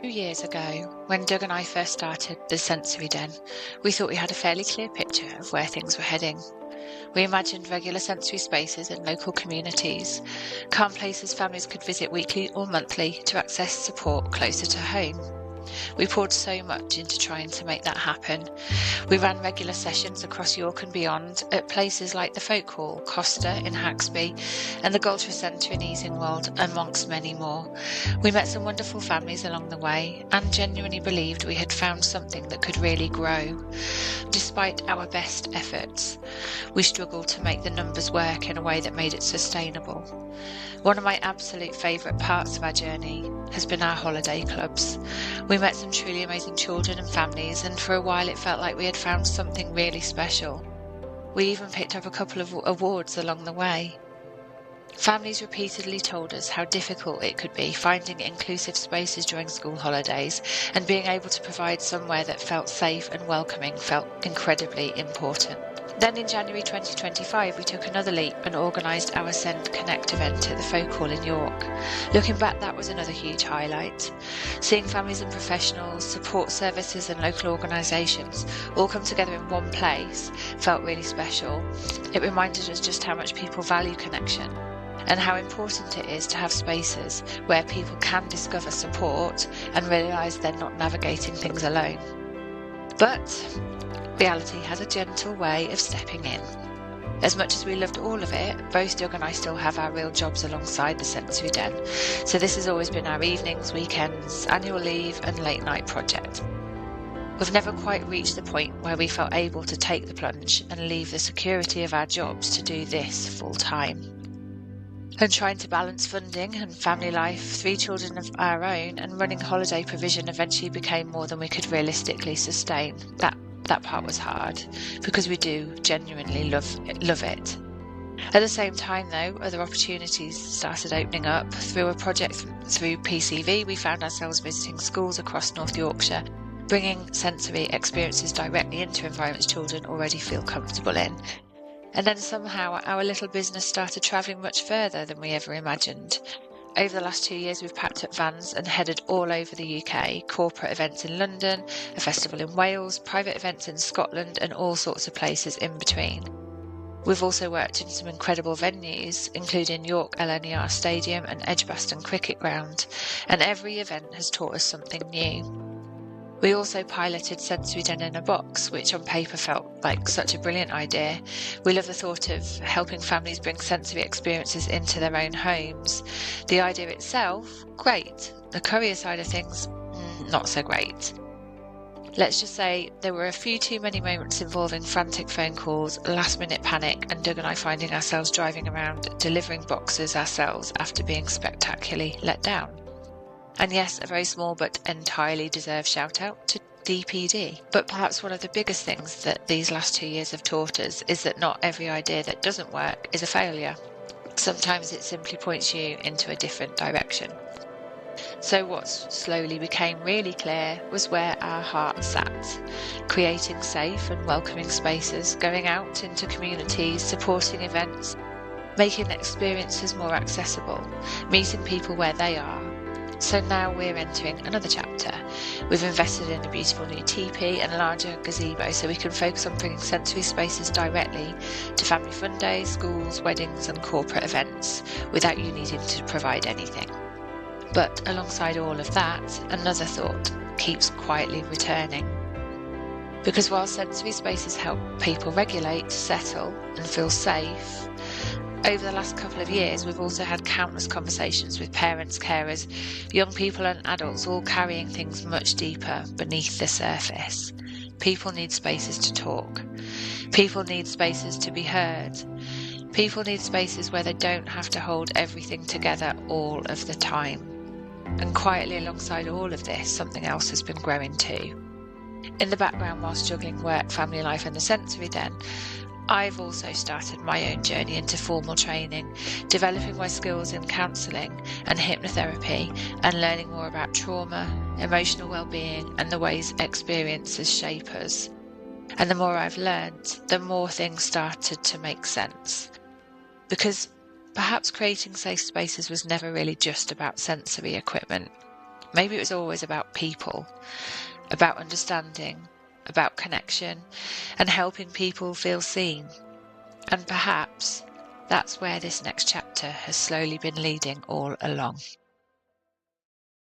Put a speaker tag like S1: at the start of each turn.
S1: 2 years ago, when Doug and I first started the Sensory Den, we thought we had a fairly clear picture of where things were heading. We imagined regular sensory spaces in local communities, calm places families could visit weekly or monthly to access support closer to home. We poured so much into trying to make that happen. We ran regular sessions across York and beyond at places like the Folk Hall, Costa in Haxby, and the Goldsworth Centre in Easingwold, amongst many more. We met some wonderful families along the way and genuinely believed we had found something that could really grow. Despite our best efforts, we struggled to make the numbers work in a way that made it sustainable. One of my absolute favourite parts of our journey has been our holiday clubs. We met some truly amazing children and families, and for a while it felt like we had found something really special. We even picked up a couple of awards along the way. Families repeatedly told us how difficult it could be finding inclusive spaces during school holidays, and being able to provide somewhere that felt safe and welcoming felt incredibly important. Then in January 2025 we took another leap and organised our Send Connect event at the Folk Hall in York. Looking back, that was another huge highlight. Seeing families and professionals, support services and local organisations all come together in one place felt really special. It reminded us just how much people value connection and how important it is to have spaces where people can discover support and realise they're not navigating things alone. But reality has a gentle way of stepping in. As much as we loved all of it, both Doug and I still have our real jobs alongside the Sensory Den, so this has always been our evenings, weekends, annual leave and late night project. We've never quite reached the point where we felt able to take the plunge and leave the security of our jobs to do this full time. And trying to balance funding and family life, 3 children of our own, and running holiday provision eventually became more than we could realistically sustain. That part was hard, because we do genuinely love it. At the same time though, other opportunities started opening up. Through a project through PCV, we found ourselves visiting schools across North Yorkshire, bringing sensory experiences directly into environments children already feel comfortable in. And then somehow our little business started travelling much further than we ever imagined. Over the last 2 years, we've packed up vans and headed all over the UK, corporate events in London, a festival in Wales, private events in Scotland, and all sorts of places in between. We've also worked in some incredible venues, including York LNER Stadium and Edgbaston Cricket Ground, and every event has taught us something new. We also piloted Sensory Den in a Box, which on paper felt like such a brilliant idea. We love the thought of helping families bring sensory experiences into their own homes. The idea itself, great. The courier side of things, not so great. Let's just say there were a few too many moments involving frantic phone calls, last-minute panic, and Doug and I finding ourselves driving around delivering boxes ourselves after being spectacularly let down. And yes, a very small but entirely deserved shout out to DPD. But perhaps one of the biggest things that these last 2 years have taught us is that not every idea that doesn't work is a failure. Sometimes it simply points you into a different direction. So what slowly became really clear was where our heart sat. Creating safe and welcoming spaces, going out into communities, supporting events, making experiences more accessible, meeting people where they are. So now we're entering another chapter. We've invested in a beautiful new teepee and larger gazebo so we can focus on bringing sensory spaces directly to family fun days, schools, weddings and corporate events without you needing to provide anything. But alongside all of that, another thought keeps quietly returning. Because while sensory spaces help people regulate, settle and feel safe, over the last couple of years, we've also had countless conversations with parents, carers, young people and adults, all carrying things much deeper beneath the surface. People need spaces to talk. People need spaces to be heard. People need spaces where they don't have to hold everything together all of the time. And quietly alongside all of this, something else has been growing too. In the background, whilst juggling work, family life and the Sensory Den, I've also started my own journey into formal training, developing my skills in counselling and hypnotherapy and learning more about trauma, emotional well-being and the ways experiences shape us. And the more I've learned, the more things started to make sense. Because perhaps creating safe spaces was never really just about sensory equipment. Maybe it was always about people, about understanding, about connection, and helping people feel seen. And perhaps that's where this next chapter has slowly been leading all along.